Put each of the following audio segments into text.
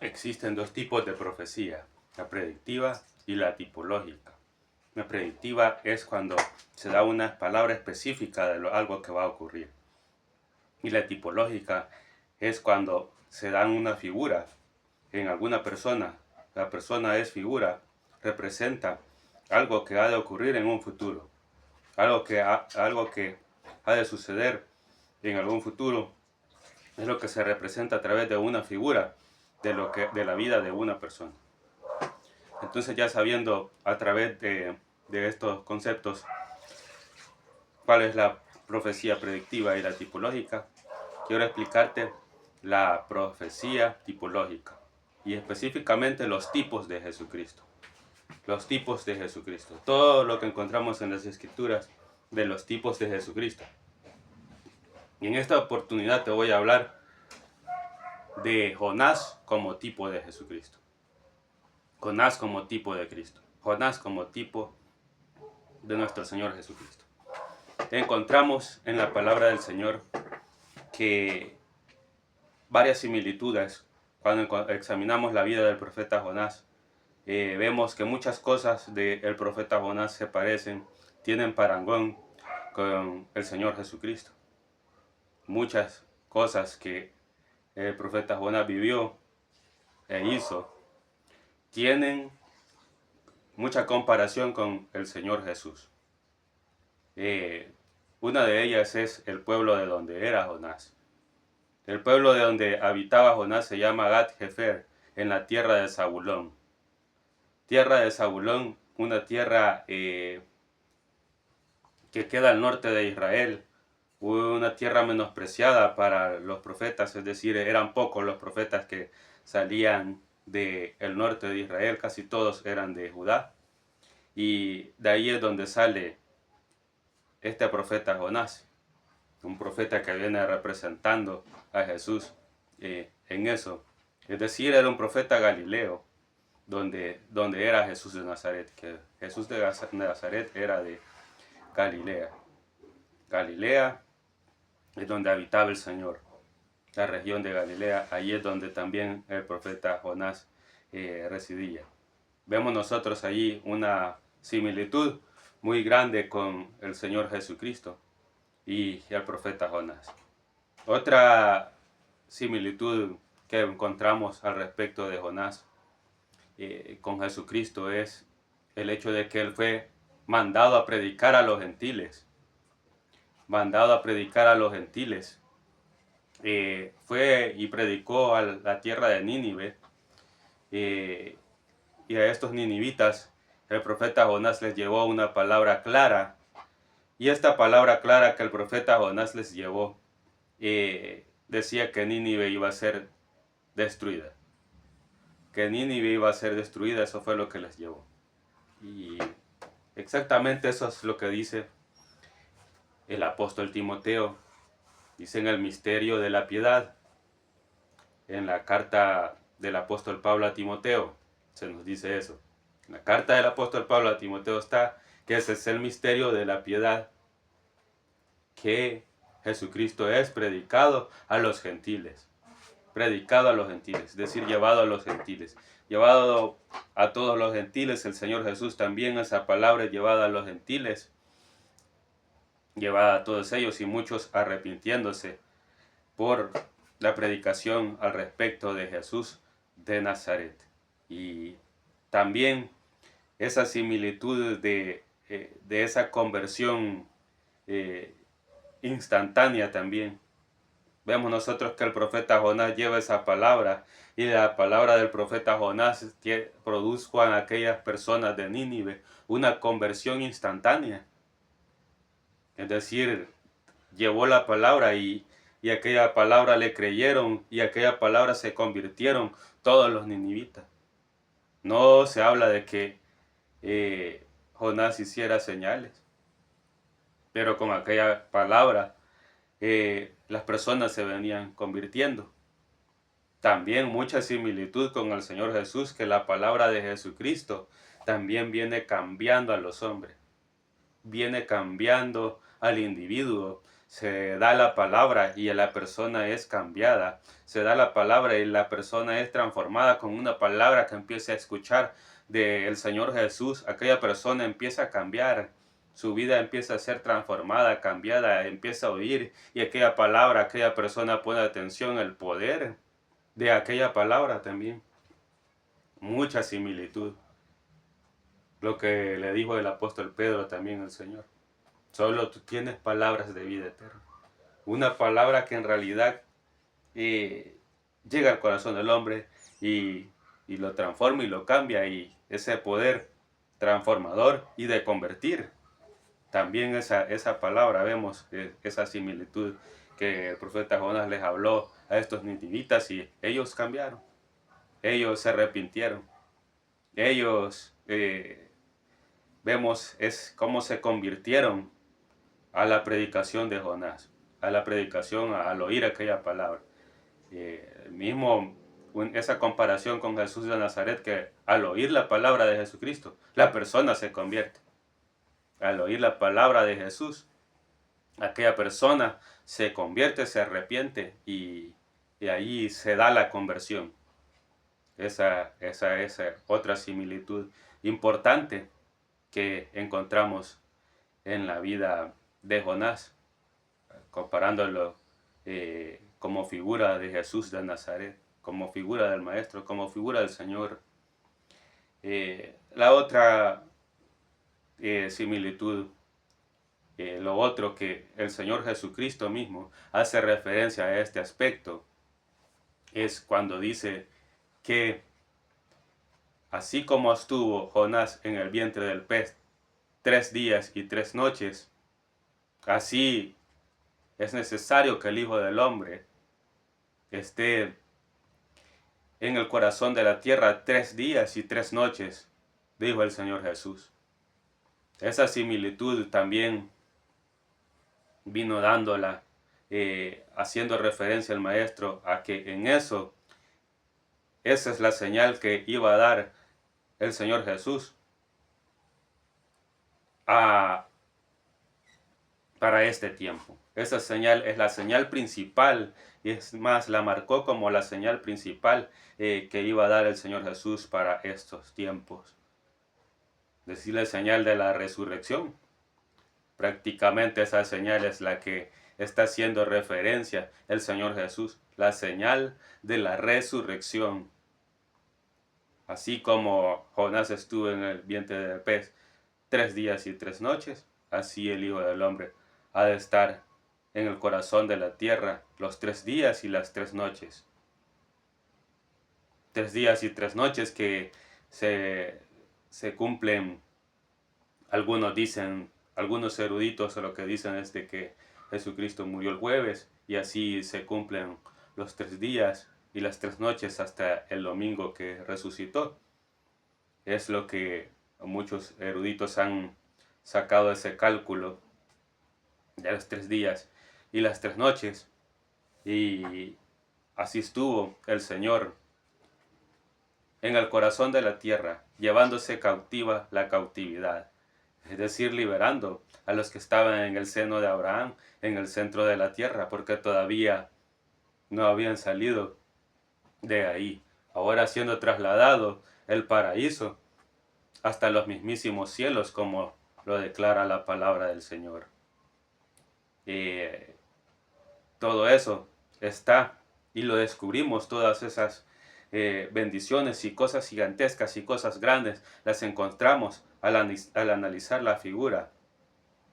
Existen dos tipos de profecía, la predictiva y la tipológica. La predictiva es cuando se da una palabra específica de algo que va a ocurrir. Y la tipológica es cuando se dan una figura en alguna persona. La persona es figura, representa algo que ha de ocurrir en un futuro, algo que ha de suceder en algún futuro. Es lo que se representa a través de una figura de la vida de una persona. Entonces, ya sabiendo a través de estos conceptos cuál es la profecía predictiva y la tipológica, quiero explicarte la profecía tipológica y específicamente los tipos de Jesucristo. Los tipos de Jesucristo. Todo lo que encontramos en las Escrituras de los tipos de Jesucristo. Y en esta oportunidad te voy a hablar de Jonás como tipo de Jesucristo. Jonás como tipo de Cristo. Jonás como tipo de nuestro Señor Jesucristo. Encontramos en la palabra del Señor que varias similitudes. Cuando examinamos la vida del profeta Jonás, vemos que muchas cosas del profeta Jonás se parecen, tienen parangón con el Señor Jesucristo. Muchas cosas que el profeta Jonás vivió e hizo tienen mucha comparación con el Señor Jesús. Una de ellas es el pueblo de donde era Jonás. El pueblo de donde habitaba Jonás se llama Gat-Hefer, en la tierra de Zabulón. Tierra de Zabulón, una tierra que queda al norte de Israel, una tierra menospreciada para los profetas, es decir, eran pocos los profetas que salían del norte de Israel, casi todos eran de Judá. Y de ahí es donde sale este profeta Jonás, un profeta que viene representando a Jesús en eso. Es decir, era un profeta galileo, donde era Jesús de Nazaret, que Jesús de Nazaret era de Galilea. Galilea es donde habitaba el Señor, la región de Galilea, ahí es donde también el profeta Jonás residía. Vemos nosotros allí una similitud muy grande con el Señor Jesucristo y el profeta Jonás. Otra similitud que encontramos al respecto de Jonás con Jesucristo es el hecho de que él fue mandado a predicar a los gentiles. Mandado a predicar a los gentiles. Fue y predicó a la tierra de Nínive. Y a estos ninivitas el profeta Jonás les llevó una palabra clara. Y esta palabra clara que el profeta Jonás les llevó decía que Nínive iba a ser destruida. Que Nínive iba a ser destruida, eso fue lo que les llevó. Y exactamente eso es lo que dice el apóstol Timoteo. Dice en el misterio de la piedad, en la carta del apóstol Pablo a Timoteo, se nos dice eso. En la carta del apóstol Pablo a Timoteo está que ese es el misterio de la piedad, que Jesucristo es predicado a los gentiles. Predicado a los gentiles, es decir, llevado a los gentiles. Llevado a todos los gentiles, el Señor Jesús también esa palabra es llevada a los gentiles. Llevada a todos ellos y muchos arrepintiéndose por la predicación al respecto de Jesús de Nazaret. Y también esa similitud de esa conversión instantánea también. Vemos nosotros que el profeta Jonás lleva esa palabra y la palabra del profeta Jonás produjo en aquellas personas de Nínive una conversión instantánea. Es decir, llevó la palabra y aquella palabra le creyeron y aquella palabra se convirtieron todos los ninivitas. No se habla de que Jonás hiciera señales, pero con aquella palabra las personas se venían convirtiendo. También mucha similitud con el Señor Jesús, que la palabra de Jesucristo también viene cambiando a los hombres, viene cambiando al individuo, se da la palabra y la persona es cambiada. Se da la palabra y la persona es transformada con una palabra que empiece a escuchar del Señor Jesús. Aquella persona empieza a cambiar. Su vida empieza a ser transformada, cambiada, empieza a oír y aquella palabra, aquella persona pone atención, el poder de aquella palabra también. Mucha similitud. Lo que le dijo el apóstol Pedro también al Señor. Solo tú tienes palabras de vida eterna. Una palabra que en realidad llega al corazón del hombre y lo transforma y lo cambia. Y ese poder transformador y de convertir. También esa palabra vemos esa similitud que el profeta Jonás les habló a estos ninivitas y ellos cambiaron. Ellos se arrepintieron. Ellos vemos es cómo se convirtieron a la predicación de Jonás, a la predicación, al oír aquella palabra. Mismo esa comparación con Jesús de Nazaret, que al oír la palabra de Jesucristo, la persona se convierte. Al oír la palabra de Jesús, aquella persona se convierte, se arrepiente y ahí se da la conversión. Esa es otra similitud importante que encontramos en la vida de Jonás, comparándolo como figura de Jesús de Nazaret, como figura del Maestro, como figura del Señor. La otra similitud, lo otro que el Señor Jesucristo mismo hace referencia a este aspecto, es cuando dice que así como estuvo Jonás en el vientre del pez 3 días y 3 noches, así es necesario que el Hijo del Hombre esté en el corazón de la tierra 3 días y 3 noches, dijo el Señor Jesús. Esa similitud también vino dándola, haciendo referencia al Maestro a que en eso, esa es la señal que iba a dar el Señor Jesús para este tiempo. Esa señal es la señal principal y es más, la marcó como la señal principal que iba a dar el Señor Jesús para estos tiempos. Decirle señal de la resurrección. Prácticamente esa señal es la que está haciendo referencia el Señor Jesús, la señal de la resurrección. Así como Jonás estuvo en el vientre del pez 3 días y 3 noches, así el Hijo del Hombre ha de estar en el corazón de la tierra los 3 días y las 3 noches. 3 días y 3 noches que se cumplen, algunos dicen, algunos eruditos lo que dicen es de que Jesucristo murió el jueves y así se cumplen los 3 días y las 3 noches hasta el domingo que resucitó. Es lo que muchos eruditos han sacado ese cálculo de los 3 días y las 3 noches. Y así estuvo el Señor en el corazón de la tierra, llevándose cautiva la cautividad, es decir, liberando a los que estaban en el seno de Abraham, en el centro de la tierra, porque todavía no habían salido de ahí. Ahora siendo trasladado el paraíso hasta los mismísimos cielos, como lo declara la palabra del Señor. Todo eso está y lo descubrimos, todas esas bendiciones y cosas gigantescas y cosas grandes las encontramos al analizar la figura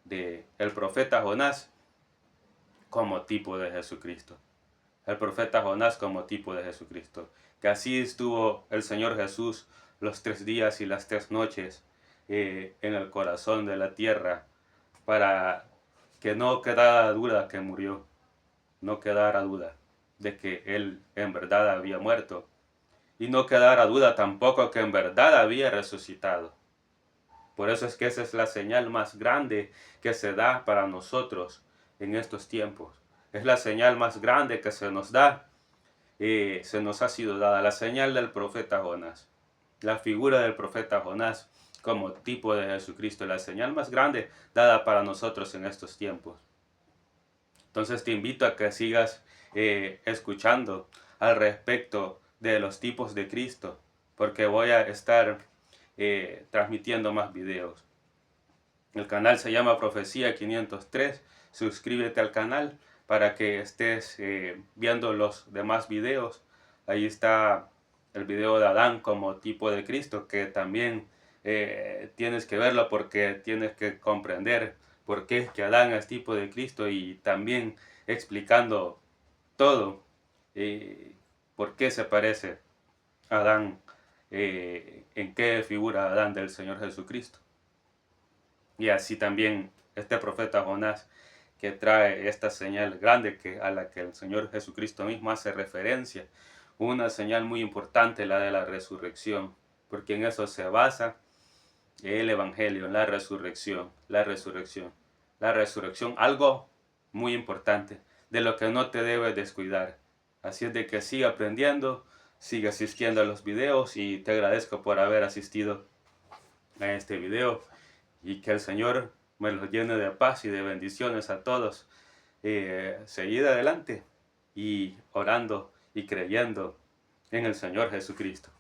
del profeta Jonás como tipo de Jesucristo. El profeta Jonás como tipo de Jesucristo. Que así estuvo el Señor Jesús los 3 días y las 3 noches en el corazón de la tierra, para que no quedara duda que murió, no quedara duda de que Él en verdad había muerto, y no quedara duda tampoco que en verdad había resucitado. Por eso es que esa es la señal más grande que se da para nosotros en estos tiempos. Es la señal más grande que se nos da, se nos ha sido dada, la señal del profeta Jonás. La figura del profeta Jonás como tipo de Jesucristo, la señal más grande dada para nosotros en estos tiempos. Entonces te invito a que sigas escuchando al respecto de los tipos de Cristo, porque voy a estar transmitiendo más videos. El canal se llama Profecía 503. Suscríbete al canal para que estés viendo los demás videos. Ahí está el video de Adán como tipo de Cristo, que también tienes que verlo porque tienes que comprender por qué es que Adán es tipo de Cristo, y también explicando todo, por qué se parece Adán, en qué figura Adán del Señor Jesucristo. Y así también este profeta Jonás, que trae esta señal grande a la que el Señor Jesucristo mismo hace referencia. Una señal muy importante, la de la resurrección, porque en eso se basa el Evangelio, en la resurrección, la resurrección. La resurrección, algo muy importante, de lo que no te debes descuidar. Así es de que sigue aprendiendo, sigue asistiendo a los videos, y te agradezco por haber asistido a este video, y que el Señor me los llene de paz y de bendiciones a todos. Seguid adelante y orando y creyendo en el Señor Jesucristo.